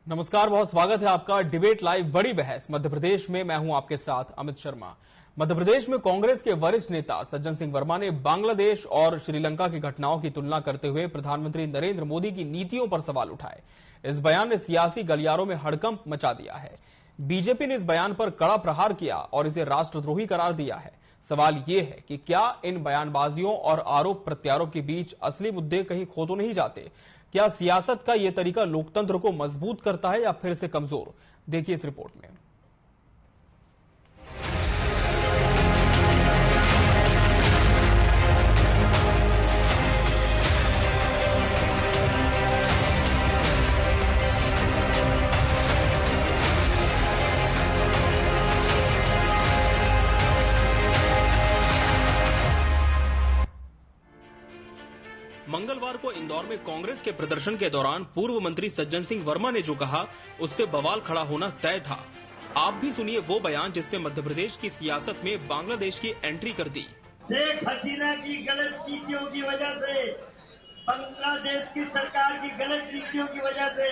नमस्कार, बहुत स्वागत है आपका डिबेट लाइव बड़ी बहस मध्य प्रदेश में। मैं हूं आपके साथ अमित शर्मा। मध्य प्रदेश में कांग्रेस के वरिष्ठ नेता सज्जन सिंह वर्मा ने बांग्लादेश और श्रीलंका की घटनाओं की तुलना करते हुए प्रधानमंत्री नरेंद्र मोदी की नीतियों पर सवाल उठाए। इस बयान ने सियासी गलियारों में हड़कंप मचा दिया है। बीजेपी ने इस बयान पर कड़ा प्रहार किया और इसे राष्ट्रद्रोही करार दिया है। सवाल ये है कि क्या इन बयानबाजियों और आरोप प्रत्यारोप के बीच असली मुद्दे कहीं खो तो नहीं जाते? क्या सियासत का यह तरीका लोकतंत्र को मजबूत करता है या फिर से कमजोर? देखिए इस रिपोर्ट में। मंगलवार को इंदौर में कांग्रेस के प्रदर्शन के दौरान पूर्व मंत्री सज्जन सिंह वर्मा ने जो कहा, उससे बवाल खड़ा होना तय था। आप भी सुनिए वो बयान जिसने मध्य प्रदेश की सियासत में बांग्लादेश की एंट्री कर दी। शेख हसीना की गलत नीतियों की वजह से, बांग्लादेश की सरकार की गलत नीतियों की वजह से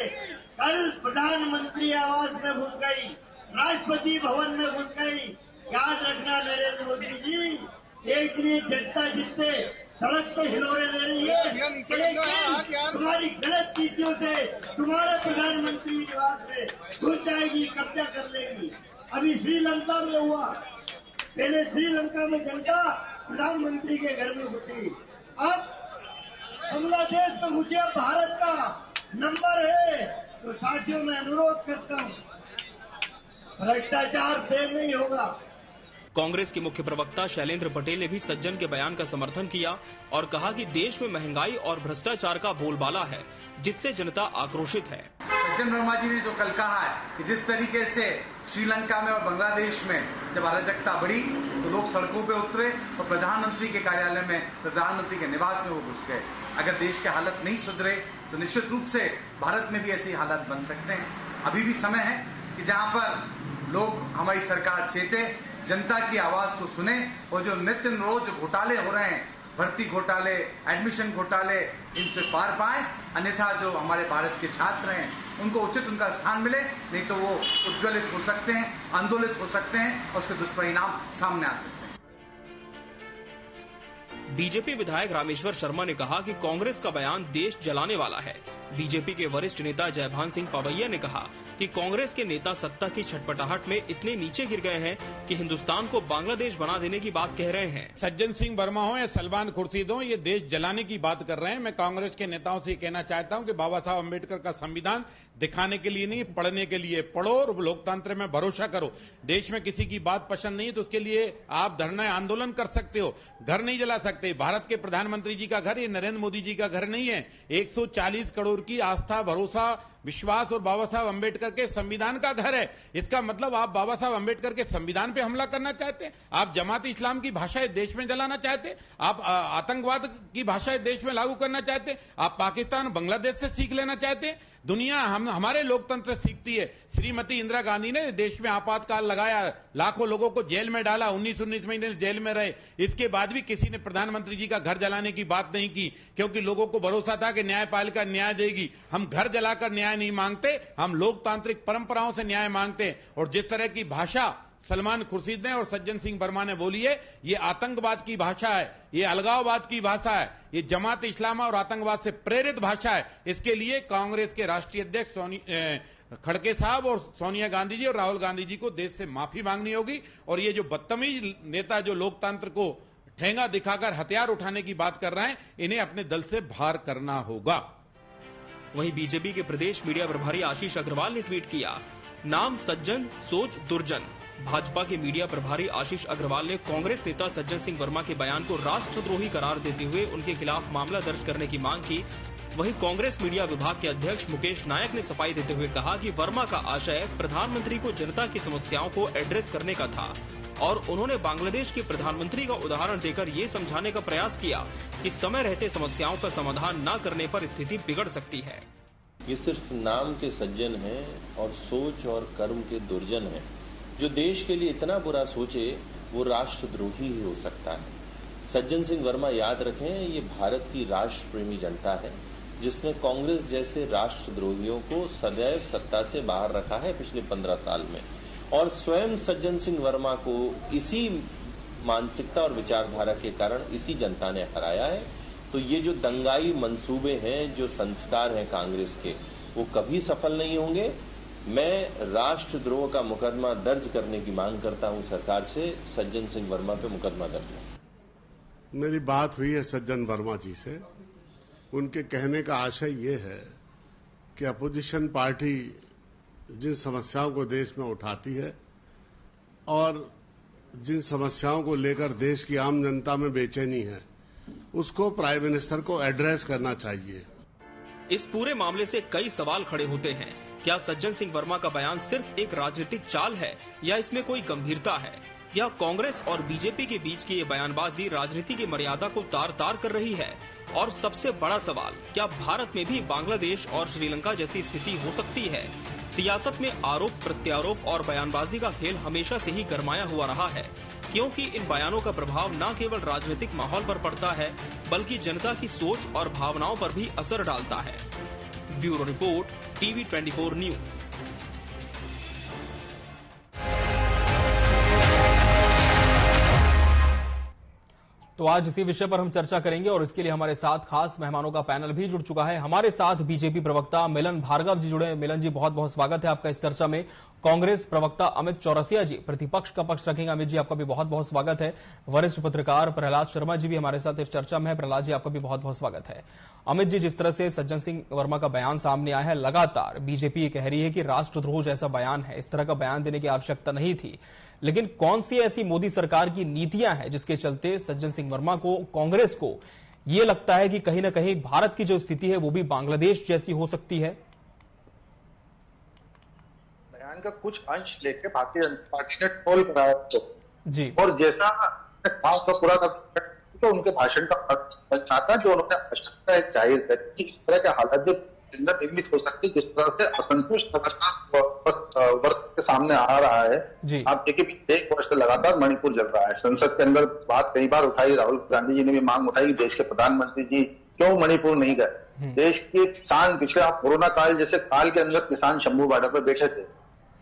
कल प्रधानमंत्री आवास में घुस गई, राष्ट्रपति भवन में घुस गई। याद रखना नरेंद्र मोदी जी, इतनी जनता जितने सड़क पे हिलोरे ले रही है, तुम्हारी गलत नीतियों से तुम्हारा प्रधानमंत्री निवास में घुस जाएगी, कब्जा कर लेगी। अभी श्रीलंका में हुआ, पहले श्रीलंका में जनता प्रधानमंत्री के घर में घुसी, अब बांग्लादेश में घुसे। भारत का नंबर है तो साथियों मैं अनुरोध करता हूं, भ्रष्टाचार से नहीं होगा। कांग्रेस के मुख्य प्रवक्ता शैलेंद्र पटेल ने भी सज्जन के बयान का समर्थन किया और कहा कि देश में महंगाई और भ्रष्टाचार का बोलबाला है, जिससे जनता आक्रोशित है। सज्जन वर्मा जी ने जो कल कहा है कि जिस तरीके से श्रीलंका में और बांग्लादेश में जब अराजकता बढ़ी तो लोग सड़कों पे उतरे और प्रधानमंत्री के कार्यालय में, प्रधानमंत्री के निवास में वो घुस गए। अगर देश के हालत नहीं सुधरे तो निश्चित रूप से भारत में भी ऐसे हालात बन सकते हैं। अभी भी समय है कि जहां पर लोग हमारी सरकार चेते, जनता की आवाज को सुने और जो नित्य रोज घोटाले हो रहे हैं, भर्ती घोटाले, एडमिशन घोटाले, इनसे पार पाए। अन्यथा जो हमारे भारत के छात्र हैं उनको उचित उनका स्थान मिले, नहीं तो वो उज्ज्वलित हो सकते हैं, आंदोलित हो सकते हैं और उसके दुष्परिणाम सामने आ सकते हैं। बीजेपी विधायक रामेश्वर शर्मा ने कहा कि कांग्रेस का बयान देश जलाने वाला है। बीजेपी के वरिष्ठ नेता जयभान सिंह पवैया ने कहा कि कांग्रेस के नेता सत्ता की छटपटाहट में इतने नीचे गिर गए हैं कि हिंदुस्तान को बांग्लादेश बना देने की बात कह रहे हैं। सज्जन सिंह वर्मा हो या सलमान खुर्शीद हो, ये देश जलाने की बात कर रहे हैं। मैं कांग्रेस के नेताओं से कहना चाहता हूं कि बाबा साहब अम्बेडकर का संविधान दिखाने के लिए नहीं, पढ़ने के लिए पढ़ो और लोकतंत्र में भरोसा करो। देश में किसी की बात पसंद नहीं है तो उसके लिए आप धरना आंदोलन कर सकते हो, घर नहीं जला सकते। भारत के प्रधानमंत्री जी का घर ये नरेंद्र मोदी जी का घर नहीं है। 140 करोड़ की आस्था, भरोसा, विश्वास और बाबा साहब अम्बेडकर के संविधान का घर है। इसका मतलब आप बाबा साहब अम्बेडकर के संविधान पे हमला करना चाहते हैं, आप जमात इस्लाम की भाषा देश में जलाना चाहते हैं, आप आतंकवाद की भाषा देश में लागू करना चाहते हैं, आप पाकिस्तान, बांग्लादेश से सीख लेना चाहते हैं। दुनिया हमारे लोकतंत्र सीखती है। श्रीमती इंदिरा गांधी ने देश में आपातकाल लगाया, लाखों लोगों को जेल में डाला, 19 महीने जेल में रहे। इसके बाद भी किसी ने प्रधानमंत्री जी का घर जलाने की बात नहीं की, क्योंकि लोगों को भरोसा था कि न्यायपालिका न्याय देगी। हम घर जलाकर न्याय नहीं मांगते, हम लोकतांत्रिक परंपराओं से न्याय मांगते हैं। और जिस तरह की भाषा सलमान खुर्शीद ने और सज्जन सिंह वर्मा ने बोली है, ये आतंकवाद की भाषा है, ये अलगाववाद की भाषा है, ये जमात इस्लाम और आतंकवाद से प्रेरित भाषा है। इसके लिए कांग्रेस के राष्ट्रीय अध्यक्ष खड़गे साहब और सोनिया गांधी जी और राहुल गांधी जी को देश से माफी मांगनी होगी। और ये जो बदतमीज नेता जो लोकतंत्र को ठेंगा दिखाकर हथियार उठाने की बात कर रहे हैं, इन्हें अपने दल से बाहर करना होगा। वहीं बीजेपी के प्रदेश मीडिया प्रभारी आशीष अग्रवाल ने ट्वीट किया, नाम सज्जन, सोच दुर्जन। भाजपा के मीडिया प्रभारी आशीष अग्रवाल ने कांग्रेस नेता सज्जन सिंह वर्मा के बयान को राष्ट्रद्रोही करार देते हुए उनके खिलाफ मामला दर्ज करने की मांग की। वहीं कांग्रेस मीडिया विभाग के अध्यक्ष मुकेश नायक ने सफाई देते हुए कहा कि वर्मा का आशय प्रधानमंत्री को जनता की समस्याओं को एड्रेस करने का था और उन्होंने बांग्लादेश के प्रधानमंत्री का उदाहरण देकर ये समझाने का प्रयास किया कि समय रहते समस्याओं का समाधान न करने पर स्थिति बिगड़ सकती है। ये सिर्फ नाम के सज्जन हैं और सोच और कर्म के दुर्जन हैं। जो देश के लिए इतना बुरा सोचे वो राष्ट्रद्रोही ही हो सकता है। सज्जन सिंह वर्मा याद रखें, ये भारत की राष्ट्र प्रेमी जनता है। जिसने कांग्रेस जैसे राष्ट्रद्रोहियों को सदैव सत्ता से बाहर रखा है पिछले 15 साल में, और स्वयं सज्जन सिंह वर्मा को इसी मानसिकता और विचारधारा के कारण इसी जनता ने हराया है। तो ये जो दंगाई मंसूबे हैं, जो संस्कार हैं कांग्रेस के, वो कभी सफल नहीं होंगे। मैं राष्ट्रद्रोह का मुकदमा दर्ज करने की मांग करता हूं सरकार से, सज्जन सिंह वर्मा पे मुकदमा दर्ज हो। मेरी बात हुई है सज्जन वर्मा जी से। उनके कहने का आशय ये है कि अपोजिशन पार्टी जिन समस्याओं को देश में उठाती है और जिन समस्याओं को लेकर देश की आम जनता में बेचैनी है, उसको प्राइम मिनिस्टर को एड्रेस करना चाहिए। इस पूरे मामले से कई सवाल खड़े होते हैं। क्या सज्जन सिंह वर्मा का बयान सिर्फ एक राजनीतिक चाल है या इसमें कोई गंभीरता है? या कांग्रेस और बीजेपी के बीच की ये बयानबाजी राजनीति की मर्यादा को तार-तार कर रही है? और सबसे बड़ा सवाल, क्या भारत में भी बांग्लादेश और श्रीलंका जैसी स्थिति हो सकती है? सियासत में आरोप प्रत्यारोप और बयानबाजी का खेल हमेशा से ही गरमाया हुआ रहा है, क्योंकि इन बयानों का प्रभाव न केवल राजनीतिक माहौल पर पड़ता है, बल्कि जनता की सोच और भावनाओं पर भी असर डालता है। Bureau report, TV 24 news. तो आज इसी विषय पर हम चर्चा करेंगे और इसके लिए हमारे साथ खास मेहमानों का पैनल भी जुड़ चुका है। हमारे साथ बीजेपी प्रवक्ता मिलन भार्गव जी जुड़े हैं। मिलन जी, बहुत बहुत स्वागत है आपका इस चर्चा में। कांग्रेस प्रवक्ता अमित चौरसिया जी प्रतिपक्ष का पक्ष रखेंगे। अमित जी, आपका भी बहुत बहुत स्वागत है। वरिष्ठ पत्रकार प्रहलाद शर्मा जी भी हमारे साथ इस चर्चा में है। प्रहलाद जी, आपका भी बहुत बहुत स्वागत है। अमित जी, जिस तरह से सज्जन सिंह वर्मा का बयान सामने आया है, लगातार बीजेपी ये कह रही है कि राष्ट्रद्रोह जैसा बयान है, इस तरह का बयान देने की आवश्यकता नहीं थी। लेकिन कौन सी ऐसी मोदी सरकार की नीतियां हैं जिसके चलते सज्जन सिंह वर्मा को, कांग्रेस को ये लगता है कि कहीं ना कहीं भारत की जो स्थिति है वो भी बांग्लादेश जैसी हो सकती है? बयान का कुछ अंश लेके भारतीय जनता पार्टी ने ट्रोल कराया जी, और जैसा पूरा तो उनके भाषण का चाहता जो उन्होंने आवश्यकता जाहिर कर कि इस तरह के हालात जो निर्मित हो सकती, जिस तरह से असंतोष वर्ग के सामने आ रहा है। आप देखिए, 1 वर्ष से लगातार मणिपुर जल रहा है। संसद के अंदर बात कई बार उठाई, राहुल गांधी जी ने भी मांग उठाई, देश के प्रधानमंत्री जी क्यों मणिपुर नहीं गए। देश के किसान पिछले कोरोना काल जैसे काल के अंदर किसान शंभू बॉर्डर पर बैठे थे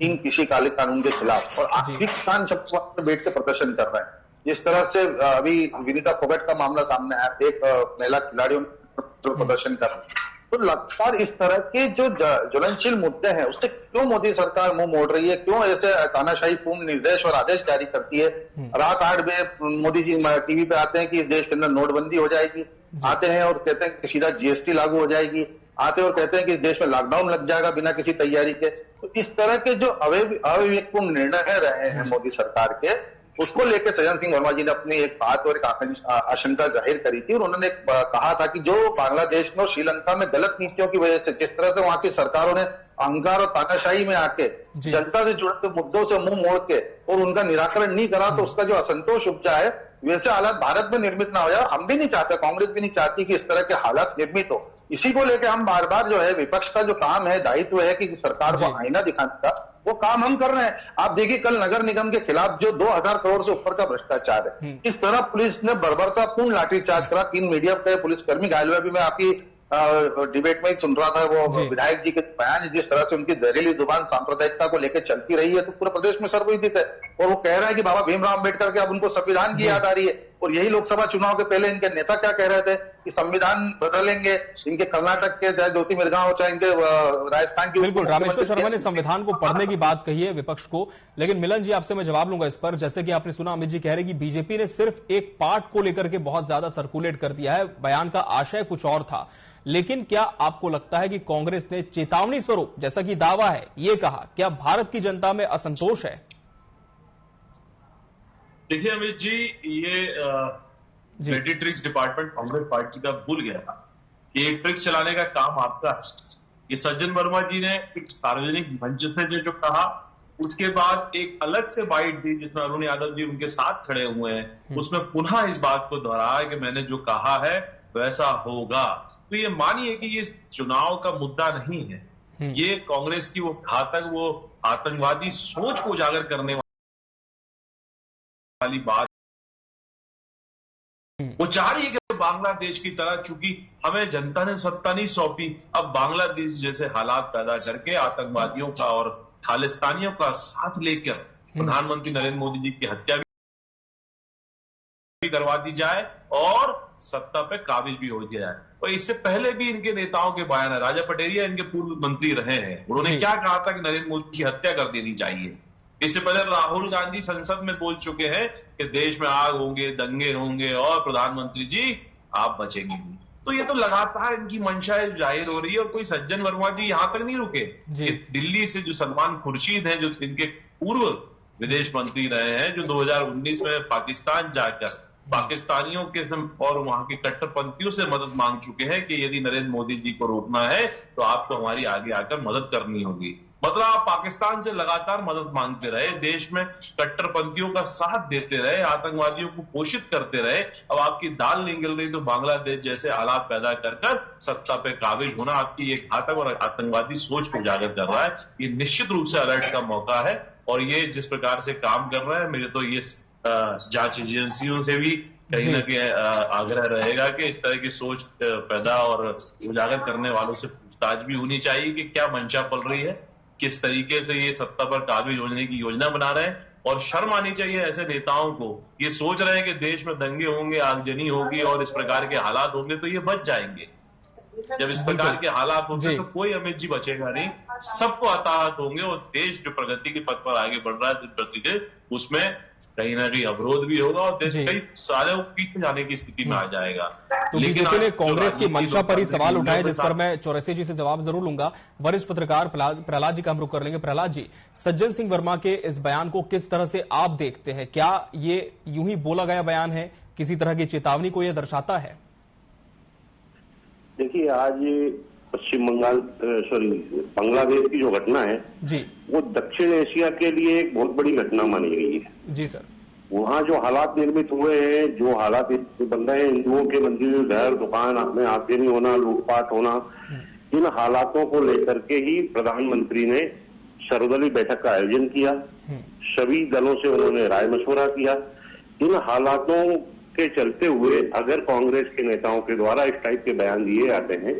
तीन कृषि काले कानून के खिलाफ, और आज भी किसान शंभू बॉर्डर पर बैठ के प्रदर्शन कर रहे हैं। जिस तरह से अभी विनीता फोगट का मामला सामने आया, एक महिला खिलाड़ियों प्रदर्शन कर रहे हैं। तो लगातार इस तरह के जो ज्वलनशील मुद्दे हैं उससे क्यों मोदी सरकार मुंह मोड़ रही है? क्यों ऐसे तानाशाही पूर्ण निर्देश और आदेश जारी करती है? रात 8 बजे मोदी जी टीवी पे आते हैं कि देश के अंदर नोटबंदी हो जाएगी, आते हैं और कहते हैं कि सीधा जीएसटी लागू हो जाएगी, आते हैं और कहते हैं कि देश में लॉकडाउन लग जाएगा बिना किसी तैयारी के। तो इस तरह के जो अविवेकपूर्ण निर्णय रहे हैं मोदी सरकार के, उसको लेकर सज्जन सिंह वर्मा जी ने अपनी एक बात और एक आशंका जाहिर करी थी, और उन्होंने कहा था कि जो बांग्लादेश में और श्रीलंका में गलत नीतियों की वजह से जिस तरह से वहां की सरकारों ने अहंकार और तानाशाही में आके जनता से जुड़े मुद्दों से मुंह मोड़ के और उनका निराकरण नहीं करा, तो उसका जो असंतोष उपजा है, वैसे हालात भारत में निर्मित ना हो जाए। हम भी नहीं चाहते, कांग्रेस भी नहीं चाहती कि इस तरह के हालात निर्मित हो। इसी को लेकर हम बार बार जो है विपक्ष का जो काम है, दायित्व है कि सरकार को आईना दिखाने का, वो काम हम कर रहे हैं। आप देखिए, कल नगर निगम के खिलाफ जो 2000 करोड़ से ऊपर का भ्रष्टाचार है, इस तरह पुलिस ने बर्बरतापूर्ण लाठीचार्ज करा, 3 मीडिया के पुलिसकर्मी घायल हुए। अभी मैं आपकी डिबेट में ही सुन रहा था, वो विधायक जी के बयान, जिस तरह से उनकी जहरीली जुबान सांप्रदायिकता को लेकर चलती रही है, तो पूरे प्रदेश में सर्वविदित है। और वो कह रहे हैं कि बाबा भीमराव अम्बेडकर के अब उनको संविधान की याद आ रही है। और यही लोकसभा चुनाव के पहले इनके नेता क्या कह रहे थे कि संविधान बदलेंगे। इनके कर्नाटक के चाहे ज्योति मिर्गांव, चाहे इनके राजस्थान की, बिल्कुल रामेश्वर शर्मा ने संविधान को पढ़ने की बात कही है विपक्ष को। लेकिन मिलन जी, आपसे मैं जवाब लूंगा इस पर। जैसे कि आपने सुना, अमित जी कह रहे कि बीजेपी ने सिर्फ एक पार्ट को लेकर के बहुत ज्यादा सर्कुलेट कर दिया है, बयान का आशय कुछ और था। लेकिन क्या आपको लगता है कि कांग्रेस ने चेतावनी स्वरूप, जैसा कि दावा है, ये कहा, क्या भारत की जनता में असंतोष है? देखिए अमित जी, ये ट्रिक्स डिपार्टमेंट कांग्रेस पार्टी का भूल गया था कि एक ट्रिक्स चलाने का काम आपका है। ये सज्जन वर्मा जी ने एक सार्वजनिक मंच से जो कहा, उसके बाद एक अलग से बाइट दी जिसमें अरुण यादव जी उनके साथ खड़े हुए हैं, उसमें पुनः इस बात को दोहराया कि मैंने जो कहा है वैसा होगा। तो ये मानिए कि ये चुनाव का मुद्दा नहीं है, ये कांग्रेस की वो घातक, वो आतंकवादी सोच को उजागर करने वाली बात। वो चाह रही है कि बांग्लादेश की तरह, चूंकि हमें जनता ने सत्ता नहीं सौंपी, अब बांग्लादेश जैसे हालात पैदा करके आतंकवादियों का और खालिस्तानियों का साथ लेकर प्रधानमंत्री नरेंद्र मोदी जी की हत्या भी करवा दी जाए और सत्ता पे काबिज भी हो जाए। और इससे पहले भी इनके नेताओं के बयान है, राजा पटेरिया इनके पूर्व मंत्री रहे हैं, उन्होंने क्या कहा था कि नरेंद्र मोदी की हत्या कर देनी चाहिए। इससे पहले राहुल गांधी संसद में बोल चुके हैं कि देश में आग होंगे, दंगे होंगे और प्रधानमंत्री जी आप बचेंगे नहीं। तो ये तो लगातार इनकी मंशा जाहिर हो रही है। और कोई सज्जन वर्मा जी यहां तक नहीं रुके, दिल्ली से जो सलमान खुर्शीद हैं, जो इनके पूर्व विदेश मंत्री रहे हैं, जो 2019 में पाकिस्तान जाकर पाकिस्तानियों के और वहां के कट्टरपंथियों से मदद मांग चुके हैं कि यदि नरेंद्र मोदी जी को रोकना है तो आपको हमारी आगे आकर मदद करनी होगी। मतलब आप पाकिस्तान से लगातार मदद मांगते रहे, देश में कट्टरपंथियों का साथ देते रहे, आतंकवादियों को पोषित करते रहे। अब आपकी दाल नहीं गिल रही तो बांग्लादेश जैसे हालात पैदा कर सत्ता पे काबिज होना आपकी एक घातक और आतंकवादी सोच को उजागर कर रहा है। ये निश्चित रूप से अलर्ट का मौका है। और ये जिस प्रकार से काम कर रहा है, मेरे तो ये जांच एजेंसियों से भी कहीं ना कहीं आग्रह रहेगा कि इस तरह की सोच पैदा और उजागर करने वालों से पूछताछ भी होनी चाहिए कि क्या मंशा पल रही है, किस तरीके से ये सत्ता पर काबिज होने की योजना बना रहे हैं। और शर्म आनी चाहिए ऐसे नेताओं को, ये सोच रहे हैं कि देश में दंगे होंगे, आगजनी होगी और इस प्रकार के हालात होंगे तो ये बच जाएंगे। जब इस प्रकार के हालात होंगे तो कोई अमित जी बचेगा नहीं, सबको हताहत होंगे। और देश जो प्रगति के पथ पर आगे बढ़ रहा है प्रति, उसमें कहीं ना कहीं अवरोध भी होगा और देश कई सारे पीछे जाने की स्थिति में आ जाएगा। तो बीजेपी ने कांग्रेस की मंशा पर ही सवाल उठाए, जिस पर मैं चौरसिया जी से जवाब जरूर लूंगा। वरिष्ठ पत्रकार प्रहलाद जी का हम रुख कर लेंगे। प्रहलाद जी, सज्जन सिंह वर्मा के इस बयान को किस तरह से आप देखते हैं? क्या ये यूं ही बोला गया बयान है, किसी तरह की चेतावनी को यह दर्शाता है? देखिए, आज पश्चिम बंगाल बांग्लादेश की जो घटना है जी, वो दक्षिण एशिया के लिए एक बहुत बड़ी घटना मानी गई है। जी सर। वहाँ जो हालात निर्मित हुए हैं, जो हालात बन रहे हैं, हिंदुओं के मंदिर, घर, दुकान में आगजनी होना, लूटपाट होना, इन हालातों को लेकर के ही प्रधानमंत्री ने सर्वदलीय बैठक का आयोजन किया। सभी दलों से उन्होंने राय मशवरा किया। इन हालातों के चलते हुए अगर कांग्रेस के नेताओं के द्वारा इस टाइप के बयान दिए जाते हैं,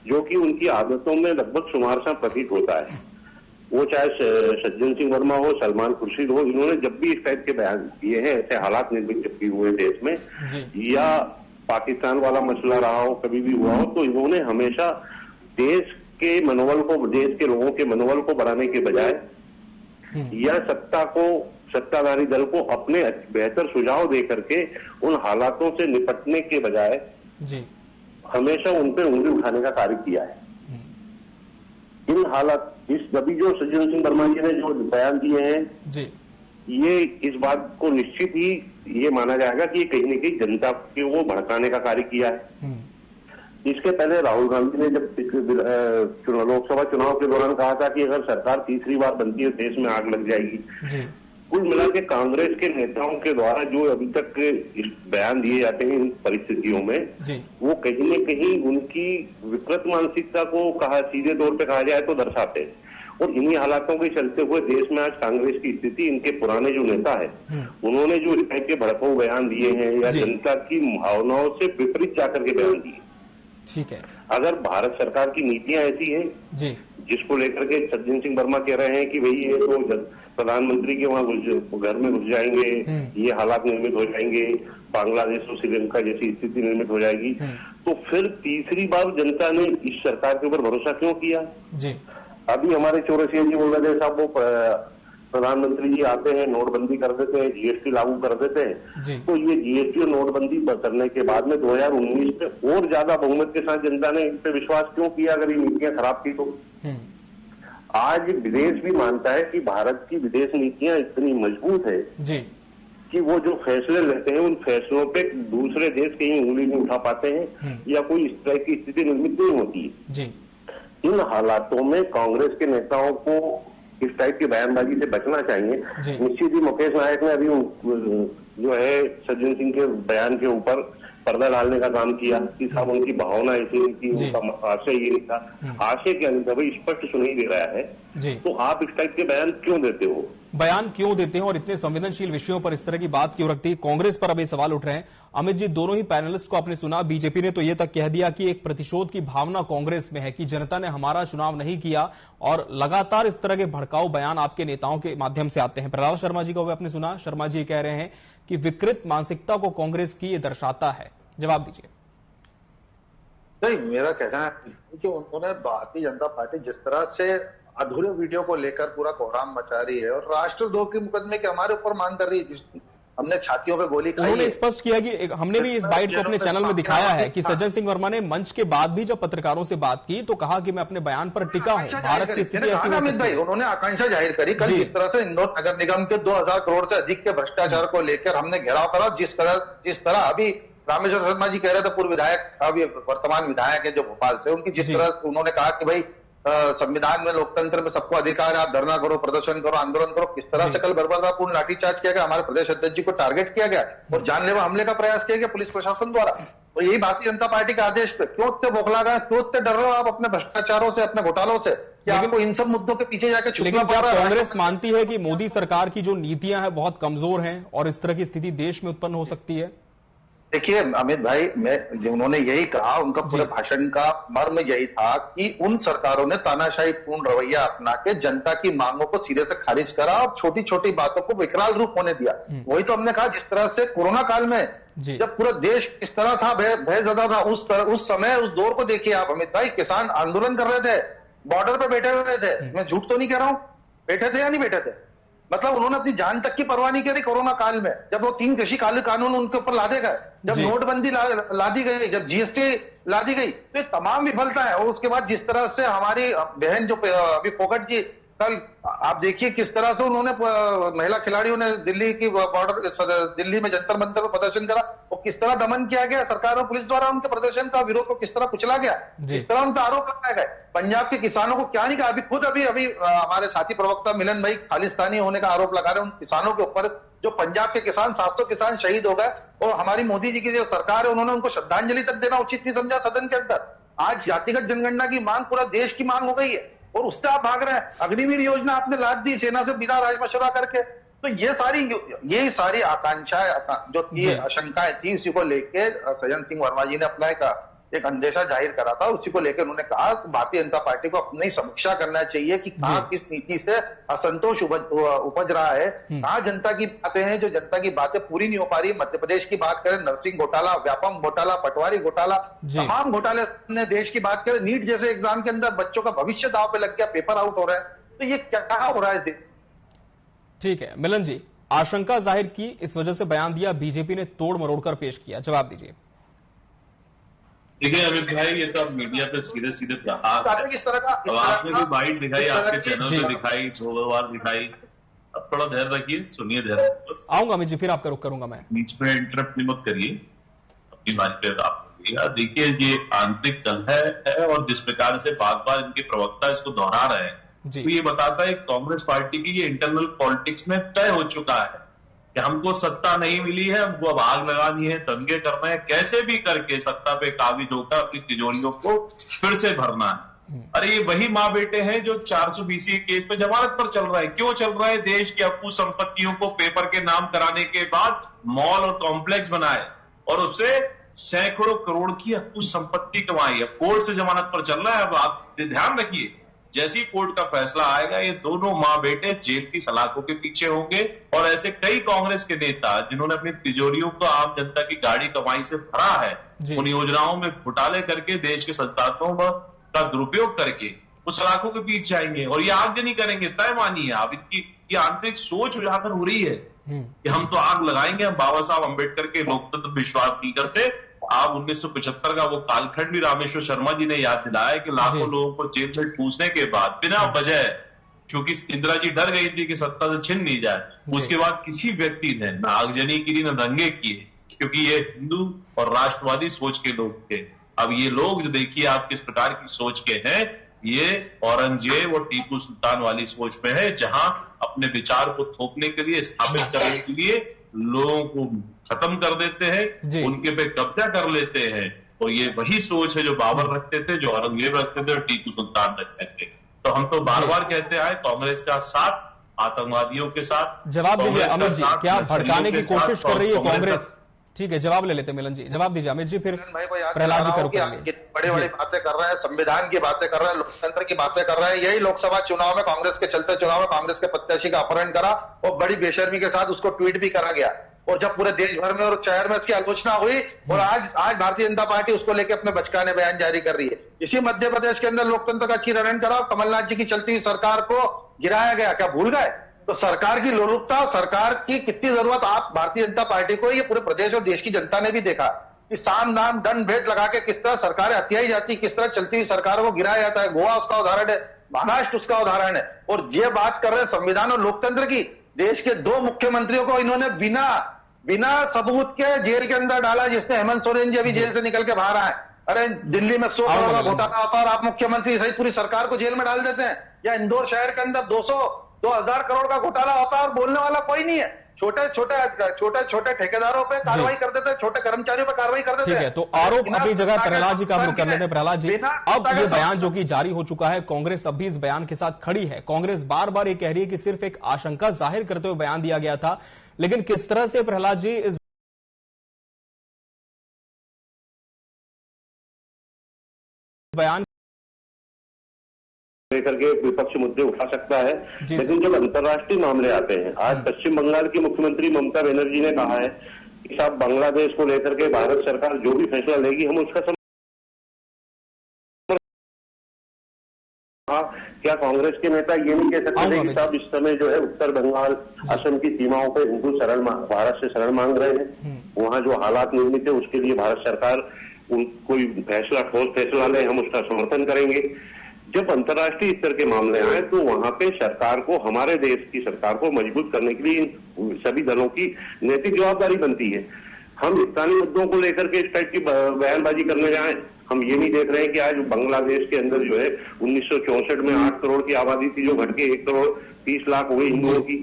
जो कि उनकी आदतों में लगभग शुमार सा प्रतीत होता है, वो चाहे सज्जन सिंह वर्मा हो, सलमान खुर्शीद हो, इन्होंने जब भी इस टाइप के बयान दिए हैं, ऐसे हालात निर्मित जब भी हुए देश में, या पाकिस्तान वाला मसला रहा हो, कभी भी हुआ हो, तो इन्होंने हमेशा देश के मनोबल को, देश के लोगों के मनोबल को बढ़ाने के बजाय या सत्ताधारी दल को अपने बेहतर सुझाव दे करके उन हालातों से निपटने के बजाय हमेशा उन पर उंगली उठाने का कार्य किया है। इन हालात अभी जो सज्जन सिंह वर्मा जी ने जो बयान दिए हैं, ये इस बात को निश्चित ही ये माना जाएगा कि कहीं न कहीं जनता को भड़काने का कार्य किया है। इसके पहले राहुल गांधी ने जब लोकसभा चुनाव के दौरान कहा था कि अगर सरकार तीसरी बार बनती है देश में आग लग जाएगी। कुल मिला के कांग्रेस के नेताओं के द्वारा जो अभी तक बयान दिए जाते हैं इन परिस्थितियों में, वो कहीं न कहीं उनकी विकृत मानसिकता को सीधे तौर पे कहा जाए तो दर्शाते हैं। और इन्हीं हालातों के चलते हुए देश में आज कांग्रेस की स्थिति, इनके पुराने जो नेता है उन्होंने जो इस टाइप के भड़काऊ बयान दिए हैं या जनता की भावनाओं से विपरीत जाकर के बयान दिए। ठीक है, अगर भारत सरकार की नीतियां ऐसी हैं जिसको लेकर के सज्जन सिंह वर्मा कह रहे हैं कि भाई ये तो प्रधानमंत्री के वहां घर में घुस जाएंगे, ये हालात निर्मित हो जाएंगे, बांग्लादेश और श्रीलंका जैसी स्थिति निर्मित हो जाएगी, तो फिर तीसरी बार जनता ने इस सरकार के ऊपर भरोसा क्यों किया? अभी हमारे चौरसिया जी बोल रहे थे साहब, वो प्रधानमंत्री जी आते हैं, नोटबंदी कर देते हैं, जीएसटी लागू कर देते हैं, तो ये जीएसटी और नोटबंदी करने के बाद में 2019 में और ज्यादा बहुमत के साथ जनता ने इन पे विश्वास क्यों किया अगर ये नीतियां खराब थी तो? आज विदेश भी मानता है कि भारत की विदेश नीतियां इतनी मजबूत है कि वो जो फैसले लेते हैं उन फैसलों पे दूसरे देश कहीं उंगली नहीं उठा पाते हैं या कोई इस तरह की स्थिति निर्मित नहीं होती है। इन हालातों में कांग्रेस के नेताओं को इस टाइप की बयानबाजी से बचना चाहिए। निश्चित ही मुकेश नायक ने अभी जो है सज्जन सिंह के बयान के ऊपर पर्दा डालने का काम किया कि साहब उनकी भावना ऐसी नहीं थी, उनका आशय ये नहीं था। आशय क्या नहीं था भाई, स्पष्ट सुनाई दे रहा है, तो आप इस टाइप के बयान क्यों देते हो? बयान क्यों देते हैं और इतने संवेदनशील विषयों पर इस तरह की बात क्यों रखती है? कांग्रेस पर अब ये सवाल उठ रहे हैं। अमित जी, दोनों ही पैनलिस्ट को आपने सुना। बीजेपी ने तो ये तक कह दिया कि एक प्रतिशोध की भावना कांग्रेस में है कि जनता ने हमारा चुनाव नहीं किया, और लगातार इस तरह के भड़काऊ बयान आपके नेताओं के माध्यम से आते हैं। प्रहलाद शर्मा जी का भी आपने सुना। शर्मा जी कह रहे हैं कि विकृत मानसिकता को कांग्रेस की ये दर्शाता है। जवाब दीजिए। नहीं, मेरा कहना है कि उन्होंने भारतीय जनता पार्टी जिस तरह से अधूरे वीडियो को लेकर पूरा कोहराम मचा रही है और राष्ट्रद्रोह के मुकदमे के हमारे ऊपर मांग कर रही है, हमने छातियों पे गोली खाई। उन्होंने स्पष्ट किया कि हमने भी इस बाइट को अपने चैनल में दिखाया है कि सज्जन सिंह वर्मा ने मंच के बाद भी जब पत्रकारों से बात की तो कहा कि मैं अपने बयान पर टिका हूं, भारत की स्थिति ऐसी हो सकती है। उन्होंने आकांक्षा जाहिर करी कल जिस तरह से इंदौर नगर निगम के 2000 करोड़ से अधिक के भ्रष्टाचार को लेकर हमने घेराव करा। जिस तरह अभी रामेश्वर शर्मा जी कह रहे थे, पूर्व विधायक, अभी वर्तमान विधायक है जो भोपाल से, उनकी जिस तरह उन्होंने कहा कि भाई संविधान में, लोकतंत्र में सबको अधिकार है, आप धरना करो, प्रदर्शन करो, आंदोलन करो। किस तरह से कल बर्बरतापूर्ण लाठीचार्ज किया गया, हमारे प्रदेश अध्यक्ष जी को टारगेट किया गया और जानलेवा हमले का प्रयास किया गया पुलिस प्रशासन द्वारा। तो यही भारतीय जनता पार्टी के आदेश पे क्यों इतने बौखला गए, क्यों इतने डर रहे हो आप अपने भ्रष्टाचारों से, अपने घोटालों से, कि आपको इन सब मुद्दों के पीछे जाकर छुपना लेकिन पड़ रहा है? कांग्रेस मानती है कि मोदी सरकार की जो नीतियां हैं बहुत कमजोर हैं और इस तरह की स्थिति देश में उत्पन्न हो सकती है? देखिए अमित भाई, उन्होंने यही कहा, उनका पूरे भाषण का मर्म यही था कि उन सरकारों ने तानाशाही पूर्ण रवैया अपना के जनता की मांगों को सिरे से खारिज करा और छोटी छोटी बातों को विकराल रूप होने दिया। वही तो हमने कहा, जिस तरह से कोरोना काल में जब पूरा देश इस तरह था, भयजदा था, उस समय उस दौर को देखिए आप अमित भाई। किसान आंदोलन कर रहे थे, बॉर्डर पे बैठे हुए थे, मैं झूठ तो नहीं कह रहा हूं, बैठे थे या नहीं बैठे थे? मतलब उन्होंने अपनी जान तक की परवाह नहीं करी कोरोना काल में, जब वो 3 कृषि कानून उनके ऊपर लादे गए, जब नोटबंदी ला दी गई, जब जीएसटी ला दी गई, तो तमाम विफलता है। और उसके बाद जिस तरह से हमारी बहन जो अभी फोगट जी, कल आप देखिए किस तरह से उन्होंने महिला खिलाड़ियों ने दिल्ली की बॉर्डर, दिल्ली में जंतर मंतर पर प्रदर्शन करा, और किस तरह दमन किया गया सरकार और पुलिस द्वारा, उनके प्रदर्शन का विरोध को किस तरह कुचला गया, किस तरह उनका आरोप लगाया गया। पंजाब के किसानों को क्या नहीं कहा, अभी हमारे साथी प्रवक्ता मिलन भाई खालिस्तानी होने का आरोप लगा रहे उन किसानों के ऊपर, जो पंजाब के किसान 700 किसान शहीद हो गए, और हमारी मोदी जी की जो सरकार है उन्होंने उनको श्रद्धांजलि तक देना उचित नहीं समझा सदन के अंदर। आज जातिगत जनगणना की मांग पूरा देश की मांग हो गई है और उससे आप भाग रहे हैं। अग्निवीर योजना आपने लाद दी सेना से बिना राज मशवरा करके। तो ये सारी आकांक्षाएं जो थी, आशंकाएं थी, उसी को लेके सज्जन सिंह वर्मा जी ने अपना एक अंदेशा जाहिर करा था। उसी को लेकर उन्होंने कहा भारतीय जनता पार्टी को अपनी समीक्षा करना चाहिए कि कहां किस नीति से असंतोष उपज रहा है, कहां जनता की बातें हैं जो जनता की बातें पूरी नहीं हो पा रही। मध्य प्रदेश की बात करें, नरसिंह घोटाला, व्यापम घोटाला, पटवारी घोटाला, तमाम घोटाले ने देश की बात करें, नीट जैसे एग्जाम के अंदर बच्चों का भविष्य दांव पे लग गया, पेपर आउट हो रहा है। तो ये क्या हो रहा है? ठीक है मिलन जी, आशंका जाहिर की, इस वजह से बयान दिया, बीजेपी ने तोड़ मरोड़ कर पेश किया। जवाब दीजिए। देखिए अमित भाई, ये तो अब मीडिया पे सीधे सीधे प्रहार है। किस तरह का आपने भी बाइट दिखाई, आपके चैनल पे दिखाई, 2 बार दिखाई। अब थोड़ा धैर्य रखिए, सुनिए, धैर्य आऊंगा अमित जी, फिर आपका रुख करूंगा मैं। बीच में इंटरप्ट मत करिए, अपनी बात पे आप देखिए। ये आंतरिक कलह है और जिस प्रकार से बार बार इनके प्रवक्ता इसको दोहरा रहे हैं, तो ये बताता है कांग्रेस पार्टी की ये इंटरनल पॉलिटिक्स में तय हो चुका है कि हमको सत्ता नहीं मिली है, हमको अब आग लगानी है, दंगे करना है, कैसे भी करके सत्ता पे काबिज होकर अपनी तिजोरियों को फिर से भरना है। अरे ये वही माँ बेटे हैं जो 420 केस पे जमानत पर चल रहा है। क्यों चल रहा है? देश की अप्पू संपत्तियों को पेपर के नाम कराने के बाद मॉल और कॉम्प्लेक्स बनाए और उससे सैकड़ों करोड़ की अप्पू संपत्ति कमाई है। कोर्ट से जमानत पर चल रहा है। अब आप ध्यान रखिए, जैसी कोर्ट का फैसला आएगा, ये दोनों माँ बेटे जेल की सलाखों के पीछे होंगे। और ऐसे कई कांग्रेस के नेता जिन्होंने अपनी तिजोरियों को आम जनता की गाड़ी कमाई से भरा है, उन योजनाओं में घोटाले करके देश के संसाधनों का दुरुपयोग करके उस सलाखों के पीछे जाएंगे और ये आगजनी करेंगे। तय मानिए आप, इनकी ये आंतरिक सोच उजागर हो रही है कि हम तो आग लगाएंगे, हम बाबा साहब अम्बेडकर के लोकतंत्र में विश्वास नहीं करते। आप 1975 का वो कालखंड भी रामेश्वर शर्मा जी ने याद दिलाया कि लाखों लोगों को जेल में ठूसने के बाद बिना वजह, क्योंकि इंदिरा जी डर गई थी कि सत्ता से छिन नहीं जाए, उसके बाद किसी व्यक्ति ने न आगजनी की न दंगे किए, क्योंकि ये हिंदू और राष्ट्रवादी सोच के लोग थे। अब ये लोग जो देखिए आप किस प्रकार की सोच के हैं, ये औरंगजेब और टीपू सुल्तान वाली सोच में है, जहां अपने विचार को थोपने के लिए, स्थापित करने के लिए लोगों को खत्म कर देते हैं, उनके पे कब्जा कर लेते हैं। और ये वही सोच है जो बाबर रखते थे, जो औरंगजेब रखते थे और टीपू सुल्तान रखते थे। तो हम तो बार बार कहते आए, कांग्रेस का साथ आतंकवादियों के साथ। जवाब दीजिए अमित जी, क्या भड़काने की कोशिश कर रही है कांग्रेस? ठीक है, जवाब ले लेते मिलन जी, जवाब दीजिए अमित जी, फिर प्रहलाद जी करो। बड़ी बड़ी बातें कर रहे हैं, संविधान की बातें कर रहे हैं, लोकतंत्र की बातें कर रहे हैं। यही लोकसभा चुनाव में कांग्रेस के चलते चुनाव में कांग्रेस के प्रत्याशी का अपहरण करा और बड़ी बेशर्मी के साथ उसको ट्वीट भी करा गया। और जब पूरे देश भर में और शहर में इसकी आलोचना हुई और आज भारतीय जनता पार्टी उसको लेकर अपने बचकाने बयान जारी कर रही है। इसी मध्य प्रदेश के अंदर लोकतंत्र का चीरहरण करा, कमलनाथ जी की चलती सरकार को गिराया गया। क्या भूल गए? तो सरकार की लोलुपता, सरकार की कितनी जरूरत आप भारतीय जनता पार्टी को, ये पूरे प्रदेश और देश की जनता ने भी देखा कि साम दाम दंड भेंट लगा के किस तरह सरकारें हथियाई जाती, किस तरह चलती सरकारों को गिराया जाता है। गोवा उसका उदाहरण है, महाराष्ट्र उसका उदाहरण है। और ये बात कर रहे हैं संविधान और लोकतंत्र की। देश के 2 मुख्यमंत्रियों को इन्होंने बिना सबूत के जेल के अंदर डाला, जिसमें हेमंत सोरेन जी अभी जेल से निकल के बाहर आए। अरे दिल्ली में 100 करोड़ का घोटाला होता है और आप मुख्यमंत्री सहित पूरी सरकार को जेल में डाल देते हैं। या इंदौर शहर के अंदर 2,000 करोड़ का घोटाला होता है और बोलने वाला कोई नहीं है। छोटे ठेकेदारों पे कार्रवाई कर देते हैं, छोटे कर्मचारियों पे कार्रवाई कर देते हैं। ठीक है, तो आरोप अपनी जगह प्रहलाद जी का रुख कर लेते हैं। प्रहलाद जी, अब ये बयान जो कि जारी हो चुका है, कांग्रेस अब भी इस बयान के साथ खड़ी है। कांग्रेस बार बार ये कह रही है कि सिर्फ एक आशंका जाहिर करते हुए बयान दिया गया था, लेकिन किस तरह से प्रहलाद जी इस बयान लेकर के विपक्ष मुद्दे उठा सकता है, लेकिन जब अंतर्राष्ट्रीय मामले आते हैं, आज पश्चिम बंगाल की मुख्यमंत्री ममता बनर्जी ने कहा है कि साहब बांग्लादेश को लेकर के भारत सरकार जो भी फैसला लेगी हम उसका क्या कांग्रेस के नेता ये नहीं कह सकते कि साहब इस समय जो है उत्तर बंगाल असम की सीमाओं पर हिंदू भारत से शरण मांग रहे हैं, वहां जो हालात निर्मित है उसके लिए भारत सरकार कोई ठोस फैसला ले, हम उसका समर्थन करेंगे। जब अंतर्राष्ट्रीय स्तर के मामले आए तो वहां पे सरकार को, हमारे देश की सरकार को मजबूत करने के लिए सभी दलों की नैतिक जवाबदारी बनती है। हम स्थानीय मुद्दों को लेकर के इस टाइप की बयानबाजी करने जाएं, हम ये नहीं देख रहे हैं कि आज बांग्लादेश के अंदर जो है 1964 में 8 करोड़ की आबादी थी जो घट के 1 करोड़ 30 लाख हुई हिंदुओं की।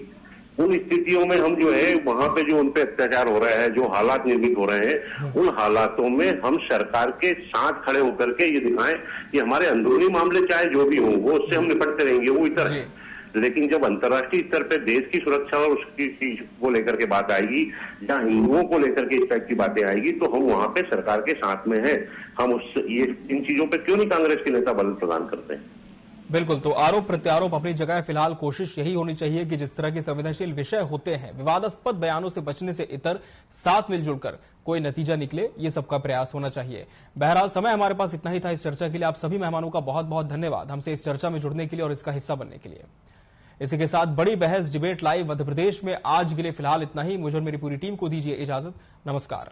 उन स्थितियों में हम जो है वहां पे जो उनपे अत्याचार हो रहा है, जो हालात निर्मित हो रहे हैं, उन हालातों में हम सरकार के साथ खड़े होकर के ये दिखाएं कि हमारे अंदरूनी मामले चाहे जो भी हों वो उससे हम निपटते रहेंगे, वो इतर है। लेकिन जब अंतर्राष्ट्रीय स्तर पे देश की सुरक्षा और उसकी चीज को लेकर के बात आएगी या हिंदुओं को लेकर के इस टाइप की बातें आएगी तो हम वहां पे सरकार के साथ में हैं। हम इन चीजों पे क्यों नहीं कांग्रेस के नेता बल प्रदान करते हैं? बिल्कुल, तो आरोप प्रत्यारोप अपनी जगह। फिलहाल कोशिश यही होनी चाहिए कि जिस तरह के संवेदनशील विषय होते हैं, विवादास्पद बयानों से बचने से इतर साथ मिलजुल कर कोई नतीजा निकले, ये सबका प्रयास होना चाहिए। बहरहाल समय हमारे पास इतना ही था इस चर्चा के लिए। आप सभी मेहमानों का बहुत बहुत धन्यवाद हमसे इस चर्चा में जुड़ने के लिए और इसका हिस्सा बनने के लिए। इसी के साथ बड़ी बहस डिबेट लाइव मध्य प्रदेश में आज के लिए फिलहाल इतना ही। मुझे और मेरी पूरी टीम को दीजिए इजाजत। नमस्कार।